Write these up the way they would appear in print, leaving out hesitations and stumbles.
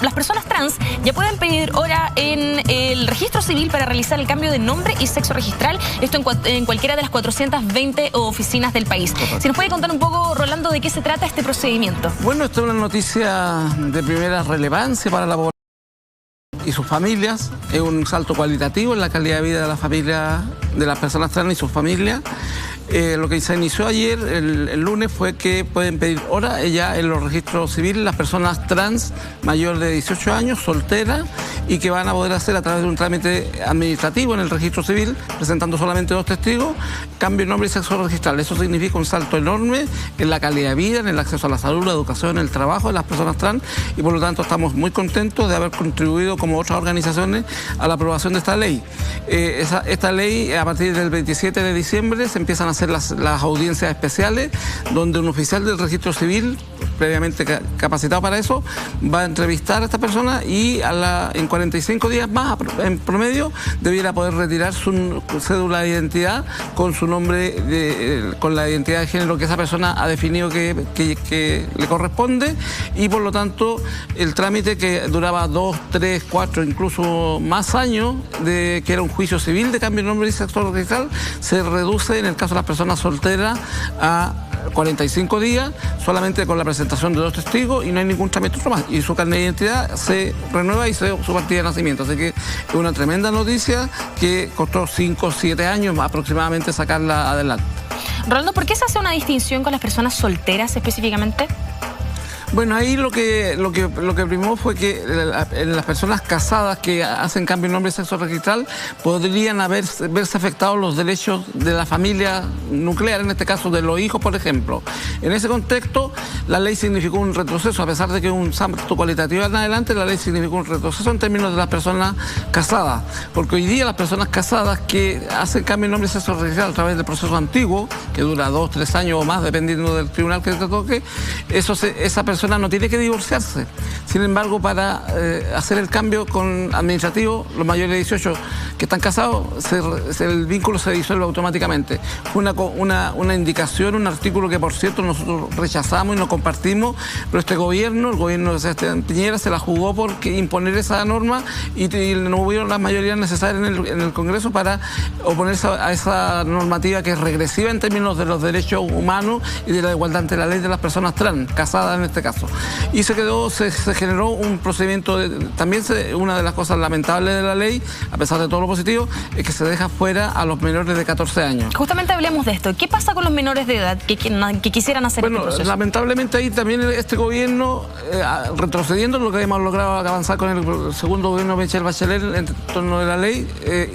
las personas trans ya pueden pedir hora en el registro civil para realizar el cambio de nombre y sexo registral, esto en cualquiera de las 420 oficinas del país. Si nos puede contar un poco, Rolando, de qué se trata este procedimiento. Bueno, esta es una noticia de primera relevancia para la población y sus familias. Es un salto cualitativo en la calidad de vida de la familia, de las personas trans y sus familias. Lo que se inició ayer, el lunes, fue que pueden pedir hora ya en los registros civiles las personas trans mayores de 18 años, solteras, y que van a poder hacer a través de un trámite administrativo en el registro civil, presentando solamente 2 testigos, cambio de nombre y sexo registral. Eso significa un salto enorme en la calidad de vida, en el acceso a la salud, la educación, el trabajo de las personas trans, y por lo tanto estamos muy contentos de haber contribuido, como otras organizaciones, a la aprobación de esta ley. Esta ley, a partir del 27 de diciembre, se empiezan a hacer las audiencias especiales, donde un oficial del registro civil, previamente capacitado para eso, va a entrevistar a esta persona y en 45 días más, en promedio, debiera poder retirar su cédula de identidad con su nombre, con la identidad de género que esa persona ha definido que le corresponde, y por lo tanto el trámite, que duraba 2, 3, 4, incluso más años, que era un juicio civil de cambio de nombre y sexo registral, se reduce en el caso de las personas solteras a 45 días, solamente con la presentación de 2 testigos, y no hay ningún trámite más. Y su carnet de identidad se renueva y su partida de nacimiento. Así que es una tremenda noticia que costó 5 o 7 años aproximadamente sacarla adelante. Rolando, ¿por qué se hace una distinción con las personas solteras específicamente? Bueno, ahí lo que primó fue que las personas casadas que hacen cambio de nombre y sexo registral podrían verse afectados los derechos de la familia nuclear, en este caso de los hijos, por ejemplo. En ese contexto, la ley significó un retroceso, a pesar de que es un salto cualitativo en adelante, la ley significó un retroceso en términos de las personas casadas, porque hoy día las personas casadas que hacen cambio de nombre y sexo registral a través del proceso antiguo, que dura 2, 3 años o más, dependiendo del tribunal que te toque, esa persona no tiene que divorciarse. Sin embargo, para hacer el cambio administrativo, los mayores de 18 que están casados, el vínculo se disuelve automáticamente. Fue una indicación, un artículo que, por cierto, nosotros rechazamos y no compartimos, pero el gobierno de Sebastián Piñera, se la jugó por imponer esa norma, y no hubieron las mayorías necesarias en el Congreso para oponerse a esa normativa, que es regresiva en términos de los derechos humanos y de la igualdad ante la ley de las personas trans, casadas en este caso. Y se generó un procedimiento, también una de las cosas lamentables de la ley, a pesar de todo lo positivo, es que se deja fuera a los menores de 14 años. Justamente hablemos de esto. ¿Qué pasa con los menores de edad que quisieran hacer este proceso? Lamentablemente ahí también este gobierno, retrocediendo en lo que hemos logrado avanzar con el segundo gobierno de Michelle Bachelet en torno de la ley,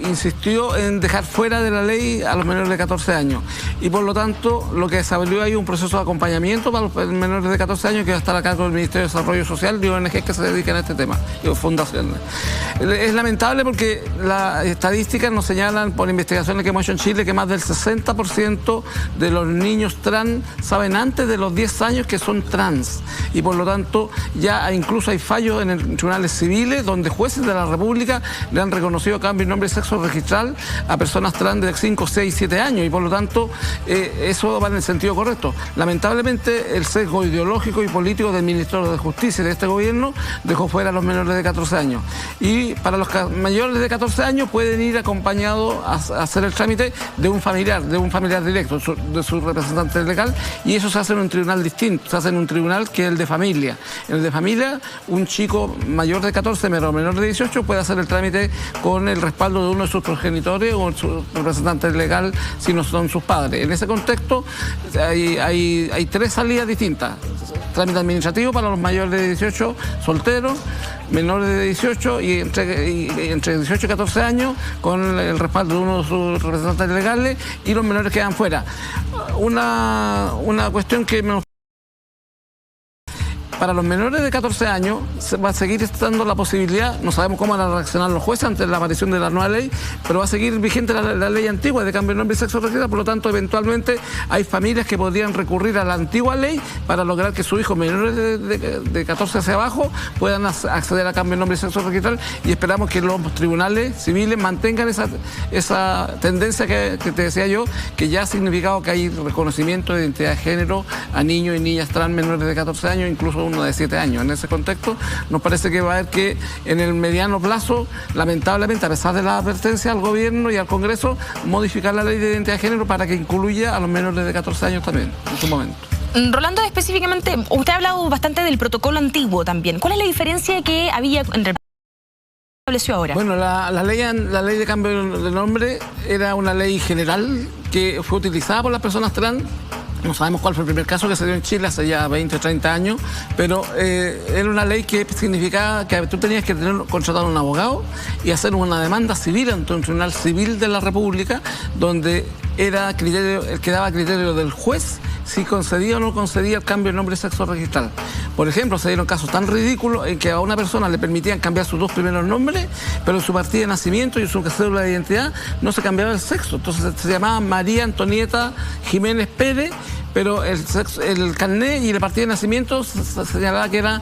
insistió en dejar fuera de la ley a los menores de 14 años. Y por lo tanto, lo que se abrió ahí un proceso de acompañamiento para los menores de 14 años, que va a estar a cargo del Ministerio de Desarrollo Social y ONGs que se dedican a este tema, y fundaciones. Es lamentable porque las estadísticas nos señalan, por investigaciones que hemos hecho en Chile, que más del 60% de los niños trans saben antes de los 10 años que son trans, y por lo tanto ya incluso hay fallos en tribunales civiles donde jueces de la República le han reconocido cambio de nombre y sexo registral a personas trans de 5, 6, 7 años, y por lo tanto eso va en el sentido correcto. Lamentablemente el sesgo ideológico y político del Ministerio de Justicia de este gobierno dejó fuera a los menores de 14 años. Y para los mayores de 14 años pueden ir acompañados a hacer el trámite de un familiar directo, de su representante legal, y eso se hace en un tribunal distinto, se hace en un tribunal que es el de familia. En el de familia, un chico mayor de 14 o menor de 18 puede hacer el trámite con el respaldo de uno de sus progenitores o su representante legal, si no son sus padres. En ese contexto hay 3 salidas distintas. Trámite administrativo para los mayores de 18 solteros, menores de 18 y entre 18 y 14 años con el respaldo de uno de sus representantes legales, y los menores quedan fuera. Una cuestión que me... Para los menores de 14 años se va a seguir estando la posibilidad, no sabemos cómo van a reaccionar los jueces ante la aparición de la nueva ley, pero va a seguir vigente la ley antigua de cambio de nombre y sexo registral. Por lo tanto, eventualmente hay familias que podrían recurrir a la antigua ley para lograr que sus hijos menores de 14 hacia abajo puedan acceder a cambio de nombre y sexo registral, y esperamos que los tribunales civiles mantengan esa tendencia que te decía yo, que ya ha significado que hay reconocimiento de identidad de género a niños y niñas trans menores de 14 años, incluso una de 7 años. En ese contexto, nos parece que va a haber que en el mediano plazo, lamentablemente, a pesar de la advertencia al gobierno y al Congreso, modificar la ley de identidad de género para que incluya a los menores de 14 años también, en su momento. Rolando, específicamente, usted ha hablado bastante del protocolo antiguo también. ¿Cuál es la diferencia que había entre estableció ahora? Bueno, la ley de cambio de nombre era una ley general que fue utilizada por las personas trans. No sabemos cuál fue el primer caso que se dio en Chile hace ya 20 o 30 años, pero era una ley que significaba que tú tenías que contratar a un abogado y hacer una demanda civil ante un tribunal civil de la República, donde era el que daba criterio del juez si concedía o no concedía el cambio de nombre y sexo registral. Por ejemplo, se dieron casos tan ridículos en que a una persona le permitían cambiar sus 2 primeros nombres, pero en su partida de nacimiento y en su cédula de identidad no se cambiaba el sexo. Entonces se llamaba María Antonieta Jiménez Pérez, pero el carnet y la partida de nacimiento se señalaba que era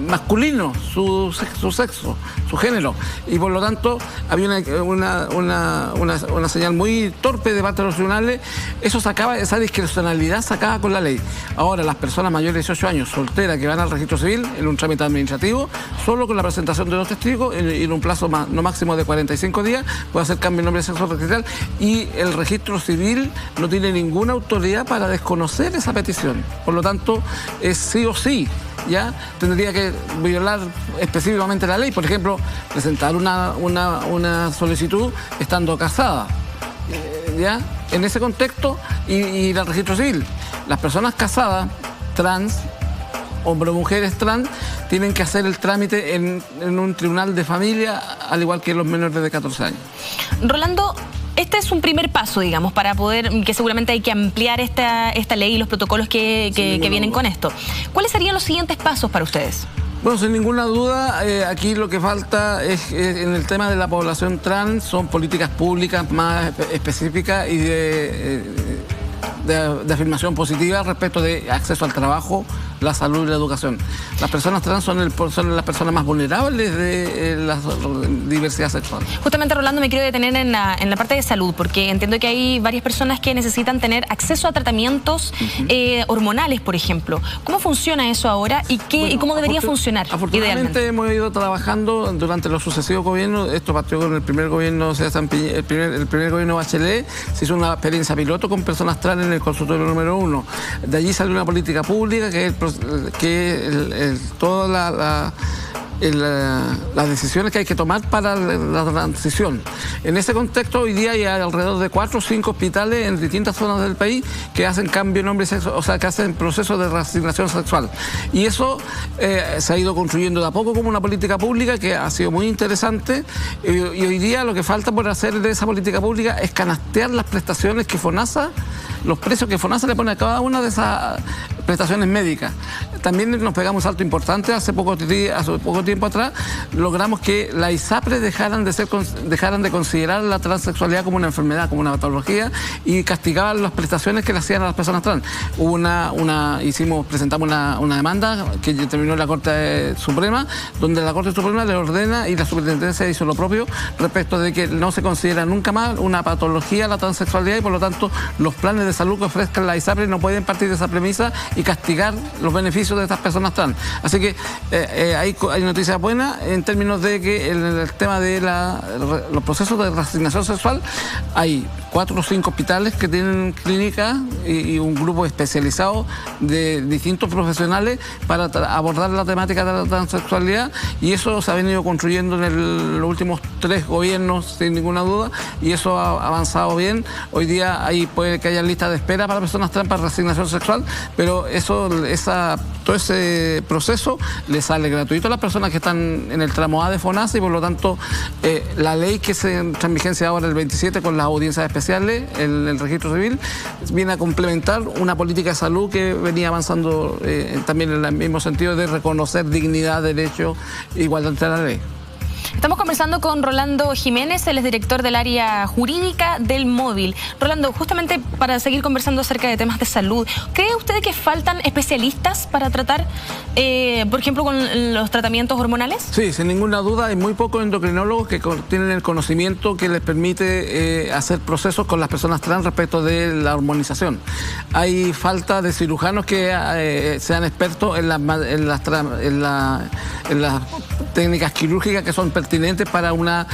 masculino su sexo, su género, y por lo tanto había una señal muy torpe de parte de los tribunales. Eso sacaba, esa discrecionalidad sacaba con la ley. Ahora las personas mayores de 18 años, solteras, que van al registro civil en un trámite administrativo, solo con la presentación de los testigos en un plazo no máximo de 45 días, puede hacer cambio de nombre de sexo registral, y el registro civil no tiene ninguna autoridad para desconocer esa petición. Por lo tanto, es sí o sí. Ya tendría que violar específicamente la ley. Por ejemplo, presentar una solicitud estando casada. ¿Ya? En ese contexto, y el registro civil. Las personas casadas, trans, hombres o mujeres trans, tienen que hacer el trámite en un tribunal de familia, al igual que los menores de 14 años. Rolando, este es un primer paso, digamos, para poder, que seguramente hay que ampliar esta ley y los protocolos que vienen con esto. ¿Cuáles serían los siguientes pasos para ustedes? Bueno, sin ninguna duda, aquí lo que falta es, en el tema de la población trans, son políticas públicas más específicas y de afirmación positiva respecto de acceso al trabajo, la salud y la educación. Las personas trans son las personas más vulnerables de la diversidad sexual. Justamente, Rolando, me quiero detener en la parte de salud, porque entiendo que hay varias personas que necesitan tener acceso a tratamientos hormonales, por ejemplo. ¿Cómo funciona eso ahora y cómo debería funcionar afortunadamente, hemos ido trabajando durante los sucesivos gobiernos. Esto partió con el primer gobierno, el primer gobierno Bachelet. Se hizo una experiencia piloto con personas trans en el consultorio número 1. De allí salió una política pública que es todas las decisiones que hay que tomar para la transición. En ese contexto, hoy día hay alrededor de 4 o 5 hospitales en distintas zonas del país que hacen cambio de nombre y sexo, o sea, que hacen procesos de reasignación sexual. Y eso se ha ido construyendo de a poco como una política pública que ha sido muy interesante. Y hoy día lo que falta por hacer de esa política pública es canastear las prestaciones que FONASA, los precios que FONASA le pone a cada una de esas prestaciones médicas. También nos pegamos un salto importante. Hace poco tiempo atrás logramos que la ISAPRE dejaran de considerar la transexualidad como una enfermedad, como una patología, y castigaban las prestaciones que le hacían a las personas trans. Presentamos una demanda que terminó en la Corte Suprema, donde la Corte Suprema le ordena, y la Superintendencia hizo lo propio, respecto de que no se considera nunca más una patología la transexualidad, y por lo tanto los planes de salud que ofrezcan la ISAPRE no pueden partir de esa premisa y castigar los beneficios de estas personas trans. Así que hay noticias buenas en términos de que en el tema de los procesos de reasignación sexual hay 4 o 5 hospitales que tienen clínicas y un grupo especializado de distintos profesionales para abordar la temática de la transexualidad, y eso se ha venido construyendo en los últimos 3 gobiernos sin ninguna duda, y eso ha avanzado bien. Hoy día puede que haya listas de espera para personas trans para reasignación sexual, pero todo ese proceso le sale gratuito a las personas que están en el tramo A de FONASA, y por lo tanto la ley que se entra en vigencia ahora el 27 con las audiencias especiales, el registro civil, viene a complementar una política de salud que venía avanzando también en el mismo sentido de reconocer dignidad, derecho, igualdad ante la ley. Estamos conversando con Rolando Jiménez, él es director del área jurídica del Móvil. Rolando, justamente para seguir conversando acerca de temas de salud, ¿cree usted que faltan especialistas para tratar, por ejemplo, con los tratamientos hormonales? Sí, sin ninguna duda, hay muy pocos endocrinólogos que tienen el conocimiento que les permite hacer procesos con las personas trans respecto de la hormonización. Hay falta de cirujanos que sean expertos en las técnicas quirúrgicas que son pertinentes para una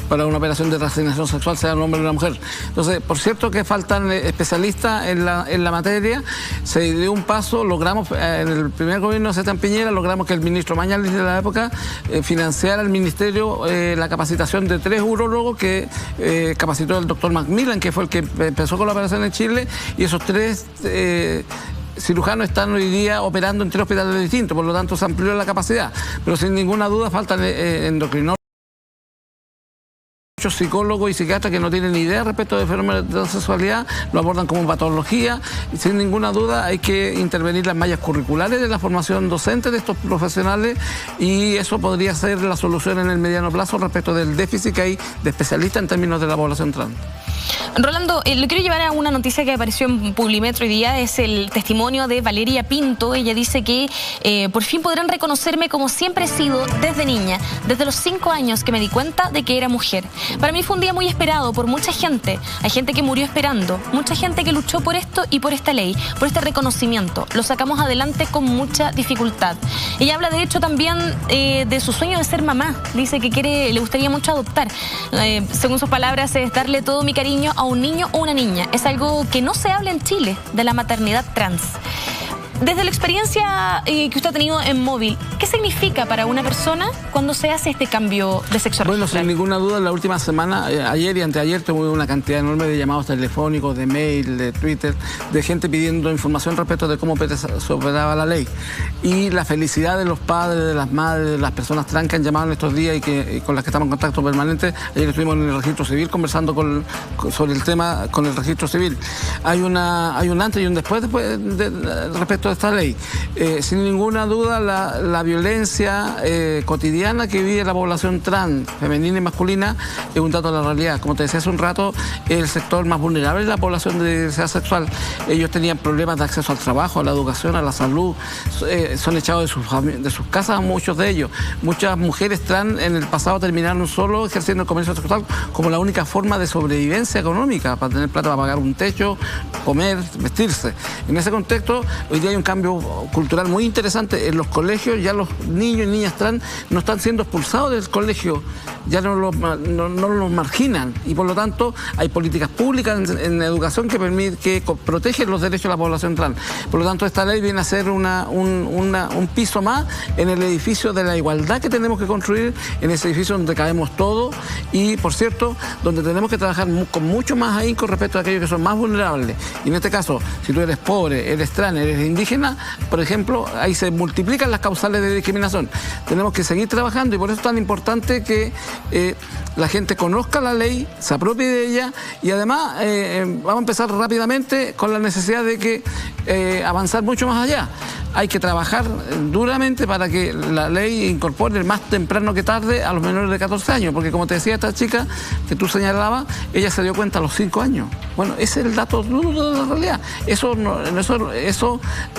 operación de reasignación sexual, sea un hombre o una mujer. Entonces, por cierto que faltan especialistas en la materia. Se dio un paso, logramos, en el primer gobierno de Sebastián Piñera, logramos que el ministro Mañalich de la época financiara el ministerio la capacitación de 3 urólogos que capacitó el doctor Macmillan, que fue el que empezó con la operación en Chile, y esos 3 cirujanos están hoy día operando en 3 hospitales distintos, por lo tanto se amplió la capacidad, pero sin ninguna duda faltan endocrinólogos, muchos psicólogos y psiquiatras que no tienen ni idea respecto de fenómenos de sexualidad, lo abordan como patología, y sin ninguna duda hay que intervenir las mallas curriculares de la formación docente de estos profesionales, y eso podría ser la solución en el mediano plazo respecto del déficit que hay de especialistas en términos de la población trans. Rolando, lo quiero llevar a una noticia que apareció en Publimetro hoy día, es el testimonio de Valeria Pinto. Ella dice que por fin podrán reconocerme como siempre he sido desde niña, desde los 5 años que me di cuenta de que era mujer. Para mí fue un día muy esperado por mucha gente. Hay gente que murió esperando, mucha gente que luchó por esto y por esta ley, por este reconocimiento. Lo sacamos adelante con mucha dificultad. Ella habla de hecho también de su sueño de ser mamá. Dice que le gustaría mucho adoptar. Según sus palabras, es darle todo mi cariño a un niño o una niña. Es algo que no se habla en Chile, de la maternidad trans. Desde la experiencia que usted ha tenido en Móvil, ¿qué significa para una persona cuando se hace este cambio de sexo registral? Bueno, sin ninguna duda, en la última semana, ayer y anteayer, tuve una cantidad enorme de llamados telefónicos, de mail, de Twitter, de gente pidiendo información respecto de cómo se operaba la ley. Y la felicidad de los padres, de las madres, de las personas trans que han llamado en estos días y con las que estamos en contacto permanente. Ayer estuvimos en el registro civil conversando sobre el tema con el registro civil. Hay un antes y un después respecto a esta ley. Sin ninguna duda, la violencia cotidiana que vive la población trans, femenina y masculina, es un dato de la realidad. Como te decía hace un rato, el sector más vulnerable es la población de diversidad sexual. Ellos tenían problemas de acceso al trabajo, a la educación, a la salud, son echados de sus casas, muchos de ellos. Muchas mujeres trans en el pasado terminaron solo ejerciendo el comercio sexual como la única forma de sobrevivencia económica, para tener plata para pagar un techo, comer, vestirse. En ese contexto, hoy día hay un cambio cultural muy interesante. En los colegios ya los niños y niñas trans no están siendo expulsados del colegio, ya no los marginan, y por lo tanto hay políticas públicas en educación que protegen los derechos de la población trans. Por lo tanto, esta ley viene a ser un piso más en el edificio de la igualdad que tenemos que construir, en ese edificio donde cabemos todos, y por cierto, donde tenemos que trabajar con mucho más ahínco respecto a aquellos que son más vulnerables. Y en este caso, si tú eres pobre, eres trans, eres indígena, por ejemplo, ahí se multiplican las causales de discriminación. Tenemos que seguir trabajando, y por eso es tan importante que la gente conozca la ley, se apropie de ella, y además vamos a empezar rápidamente con la necesidad de que avanzar mucho más allá. Hay que trabajar duramente para que la ley incorpore más temprano que tarde a los menores de 14 años, porque como te decía esta chica que tú señalabas, ella se dio cuenta a los 5 años. Bueno, ese es el dato duro de la realidad. Eso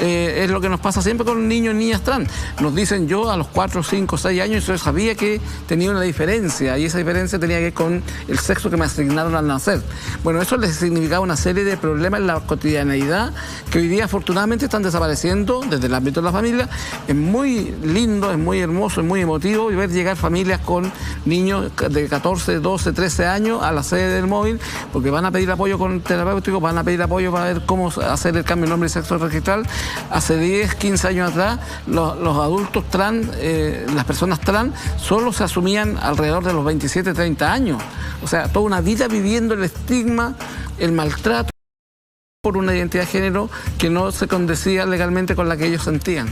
es lo que nos pasa siempre con niños y niñas trans. Nos dicen, yo a los 4, 5, 6 años yo sabía que tenía una diferencia, y esa diferencia tenía que ver con el sexo que me asignaron al nacer. Bueno, eso les significaba una serie de problemas en la cotidianeidad que hoy día afortunadamente están desapareciendo desde el ámbito de la familia. Es muy lindo, es muy hermoso, es muy emotivo ver llegar familias con niños de 14, 12, 13 años a la sede del Móvil, porque van a pedir apoyo con terapéutico, van a pedir apoyo para ver cómo hacer el cambio de nombre y sexo registral. Hace 10, 15 años atrás, los adultos trans, las personas trans, solo se asumían alrededor de los 27, 30 años. O sea, toda una vida viviendo el estigma, el maltrato por una identidad de género que no se condecía legalmente con la que ellos sentían.